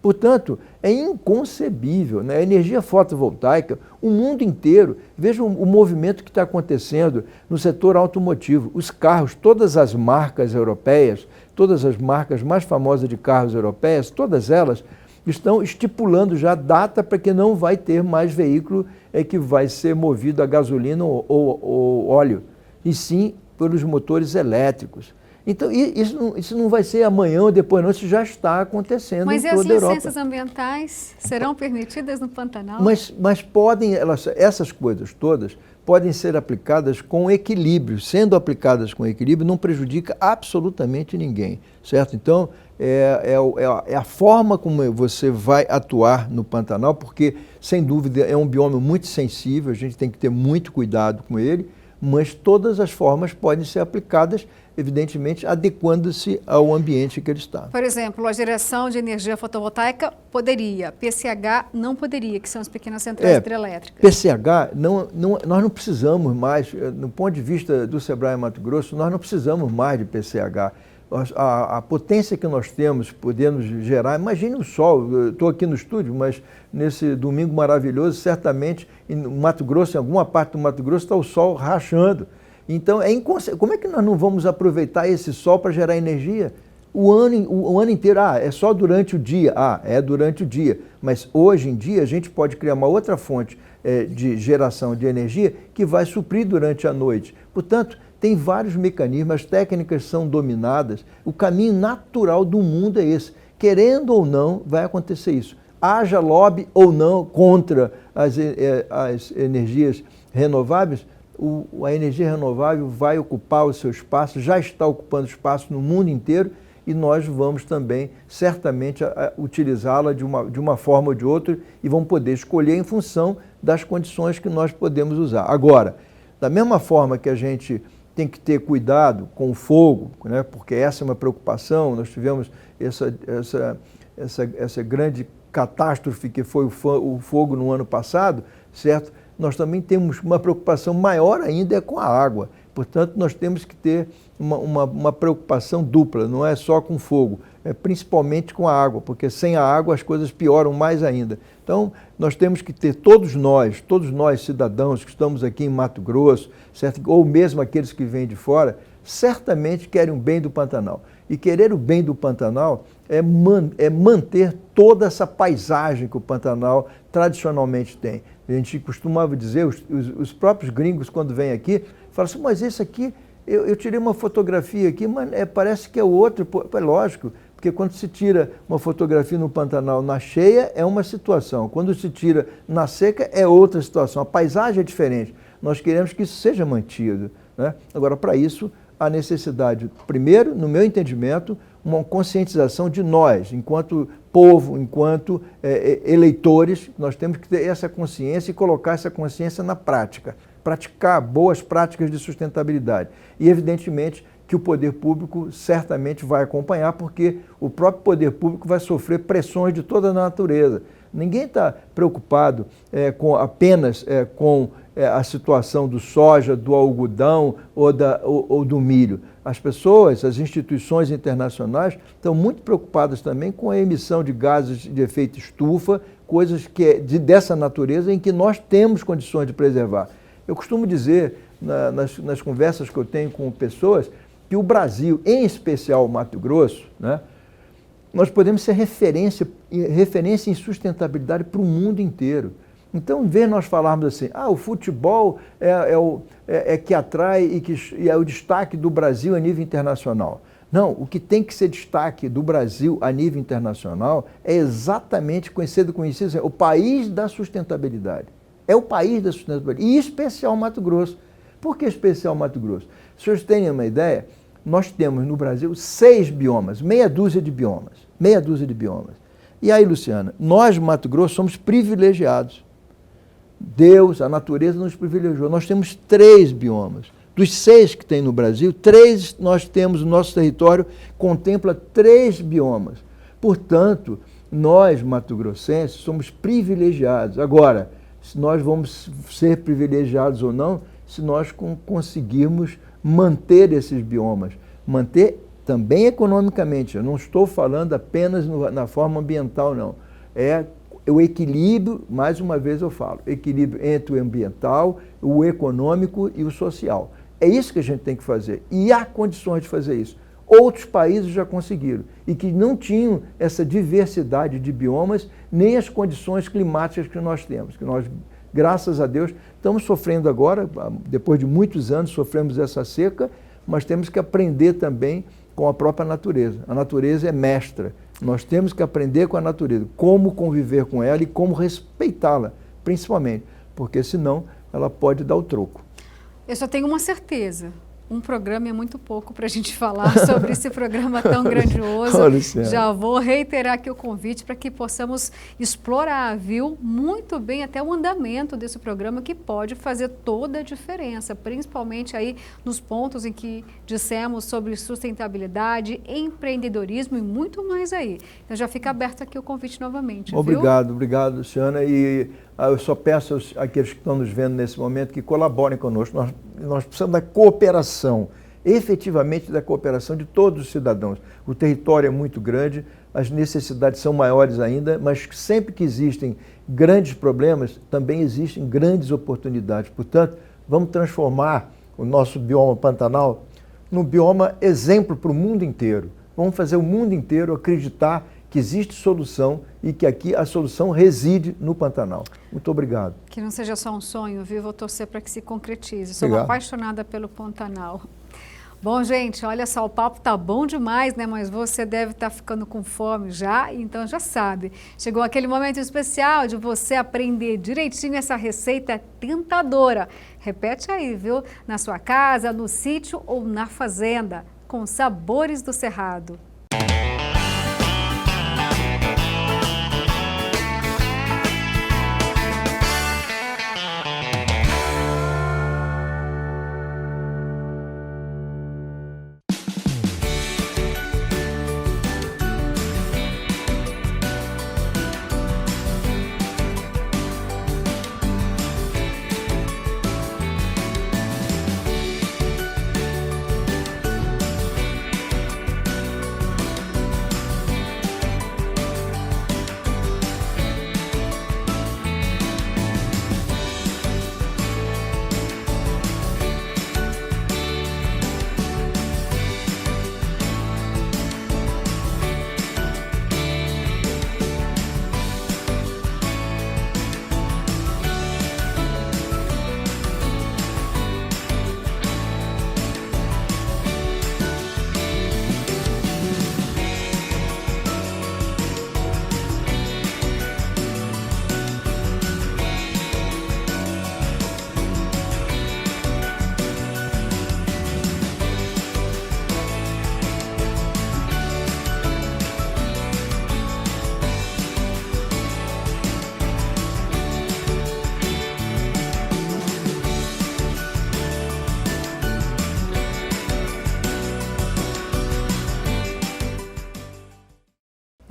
Speaker 4: Portanto, é inconcebível, né? A energia fotovoltaica, o mundo inteiro, veja o movimento que está acontecendo no setor automotivo. Os carros, todas as marcas europeias, todas as marcas mais famosas de carros europeias, todas elas estão estipulando já data para que não vai ter mais veículo que vai ser movido a gasolina ou óleo, e sim pelos motores elétricos. Então, isso não vai ser amanhã ou depois, não, isso já está acontecendo em toda a Europa.
Speaker 1: Mas e as licenças ambientais serão permitidas no Pantanal?
Speaker 4: Mas podem, essas coisas todas podem ser aplicadas com equilíbrio. Sendo aplicadas com equilíbrio, não prejudica absolutamente ninguém, certo? Então, é a forma como você vai atuar no Pantanal, porque, sem dúvida, é um bioma muito sensível, a gente tem que ter muito cuidado com ele, mas todas as formas podem ser aplicadas, evidentemente, adequando-se ao ambiente que ele está.
Speaker 1: Por exemplo, a geração de energia fotovoltaica poderia, PCH não poderia, que são as pequenas centrais hidrelétricas.
Speaker 4: PCH, nós não precisamos mais, no ponto de vista do Sebrae Mato Grosso, nós não precisamos mais de PCH. A potência que nós temos, podemos gerar, imagine o sol, eu estou aqui no estúdio, mas nesse domingo maravilhoso, certamente, no Mato Grosso, em alguma parte do Mato Grosso, está o sol rachando. Então, como é que nós não vamos aproveitar esse sol para gerar energia? O ano inteiro, é só durante o dia. É durante o dia. Mas hoje em dia a gente pode criar uma outra fonte de geração de energia que vai suprir durante a noite. Portanto, tem vários mecanismos, as técnicas são dominadas. O caminho natural do mundo é esse. Querendo ou não, vai acontecer isso. Haja lobby ou não contra as energias renováveis, a energia renovável vai ocupar o seu espaço, já está ocupando espaço no mundo inteiro, e nós vamos também, certamente, utilizá-la de uma forma ou de outra, e vamos poder escolher em função das condições que nós podemos usar. Agora, da mesma forma que a gente tem que ter cuidado com o fogo, né, porque essa é uma preocupação, nós tivemos essa grande catástrofe que foi o fogo no ano passado, certo? Nós também temos uma preocupação maior ainda com a água. Portanto, nós temos que ter uma preocupação dupla, não é só com fogo, é principalmente com a água, porque sem a água as coisas pioram mais ainda. Então, nós temos que ter, todos nós cidadãos que estamos aqui em Mato Grosso, certo? Ou mesmo aqueles que vêm de fora, certamente querem o bem do Pantanal. E querer o bem do Pantanal é manter toda essa paisagem que o Pantanal tradicionalmente tem. A gente costumava dizer, os próprios gringos, quando vêm aqui, falam assim, mas esse aqui, eu tirei uma fotografia aqui, mas parece que é outro. É lógico, porque quando se tira uma fotografia no Pantanal na cheia, é uma situação. Quando se tira na seca, é outra situação. A paisagem é diferente. Nós queremos que isso seja mantido, né? Agora, para isso, há necessidade, primeiro, no meu entendimento, uma conscientização de nós, enquanto povo, enquanto eleitores, nós temos que ter essa consciência e colocar essa consciência na prática, praticar boas práticas de sustentabilidade. E, evidentemente, que o poder público certamente vai acompanhar, porque o próprio poder público vai sofrer pressões de toda a natureza. Ninguém está preocupado apenas com a situação do soja, do algodão ou do milho. As pessoas, as instituições internacionais estão muito preocupadas também com a emissão de gases de efeito estufa, coisas dessa natureza em que nós temos condições de preservar. Eu costumo dizer, nas conversas que eu tenho com pessoas, que o Brasil, em especial o Mato Grosso, né, nós podemos ser referência em sustentabilidade para o mundo inteiro. Então, em vez de nós falarmos assim, o futebol é que atrai e é o destaque do Brasil a nível internacional. Não, o que tem que ser destaque do Brasil a nível internacional é exatamente conhecido assim, o país da sustentabilidade. É o país da sustentabilidade, e especial Mato Grosso. Por que especial Mato Grosso? Se vocês terem uma ideia, nós temos no Brasil 6 biomas, meia dúzia de biomas. E aí, Luciana, nós, Mato Grosso, somos privilegiados. Deus, a natureza nos privilegiou. Nós temos 3 biomas. Dos 6 que tem no Brasil, 3 nós temos, o nosso território contempla 3 biomas. Portanto, nós, mato-grossenses, somos privilegiados. Agora, se nós vamos ser privilegiados ou não, se nós conseguirmos manter esses biomas, manter também economicamente. Eu não estou falando apenas na forma ambiental, não. É o equilíbrio, mais uma vez eu falo, equilíbrio entre o ambiental, o econômico e o social. É isso que a gente tem que fazer. E há condições de fazer isso. Outros países já conseguiram e que não tinham essa diversidade de biomas nem as condições climáticas que nós temos, que nós, graças a Deus, estamos sofrendo agora, depois de muitos anos sofremos essa seca, mas temos que aprender também com a própria natureza. A natureza é mestra, nós temos que aprender com a natureza, como conviver com ela e como respeitá-la, principalmente, porque senão ela pode dar o troco.
Speaker 1: Eu só tenho uma certeza. Um programa é muito pouco para a gente falar sobre esse programa tão grandioso. Já vou reiterar aqui o convite para que possamos explorar, viu, muito bem até o andamento desse programa, que pode fazer toda a diferença, principalmente aí nos pontos em que dissemos sobre sustentabilidade, empreendedorismo e muito mais aí. Então já fica aberto aqui o convite novamente.
Speaker 4: Obrigado, obrigado, Luciana. E eu só peço àqueles que estão nos vendo nesse momento que colaborem conosco. Nós precisamos da cooperação, efetivamente da cooperação de todos os cidadãos. O território é muito grande, as necessidades são maiores ainda, mas sempre que existem grandes problemas, também existem grandes oportunidades. Portanto, vamos transformar o nosso bioma Pantanal num bioma exemplo para o mundo inteiro. Vamos fazer o mundo inteiro acreditar que existe solução e que aqui a solução reside no Pantanal. Muito obrigado.
Speaker 1: Que não seja só um sonho, viu? Vou torcer para que se concretize. Sou apaixonada pelo Pantanal. Bom, gente, olha só, o papo tá bom demais, né? Mas você deve estar ficando com fome já, então já sabe. Chegou aquele momento especial de você aprender direitinho essa receita tentadora. Repete aí, viu? Na sua casa, no sítio ou na fazenda, com sabores do Cerrado.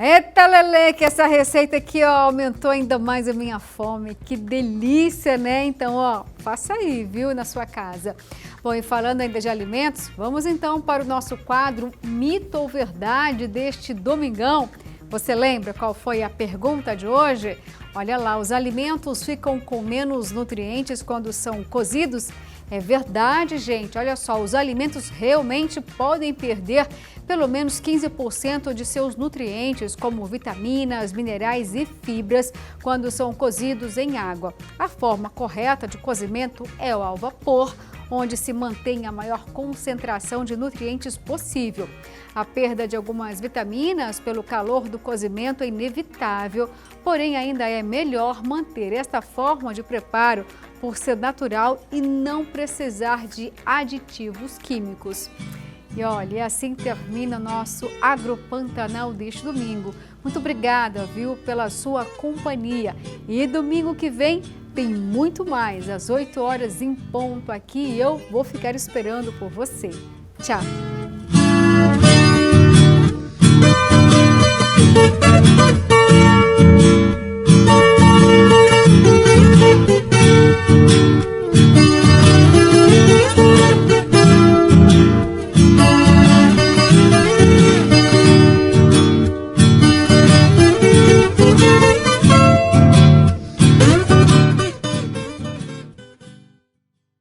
Speaker 1: Eita, Lelê, que essa receita aqui, ó, aumentou ainda mais a minha fome. Que delícia, né? Então, ó, faça aí, viu, na sua casa. Bom, e falando ainda de alimentos, vamos então para o nosso quadro Mito ou Verdade deste domingão. Você lembra qual foi a pergunta de hoje? Olha lá, os alimentos ficam com menos nutrientes quando são cozidos? É verdade, gente. Olha só, os alimentos realmente podem perder pelo menos 15% de seus nutrientes, como vitaminas, minerais e fibras, quando são cozidos em água. A forma correta de cozimento é o ao vapor, onde se mantém a maior concentração de nutrientes possível. A perda de algumas vitaminas pelo calor do cozimento é inevitável, porém ainda é melhor manter esta forma de preparo por ser natural e não precisar de aditivos químicos. E olha, assim termina nosso AgroPantanal deste domingo. Muito obrigada, viu, pela sua companhia. E domingo que vem tem muito mais, às 8 horas em ponto aqui, e eu vou ficar esperando por você. Tchau!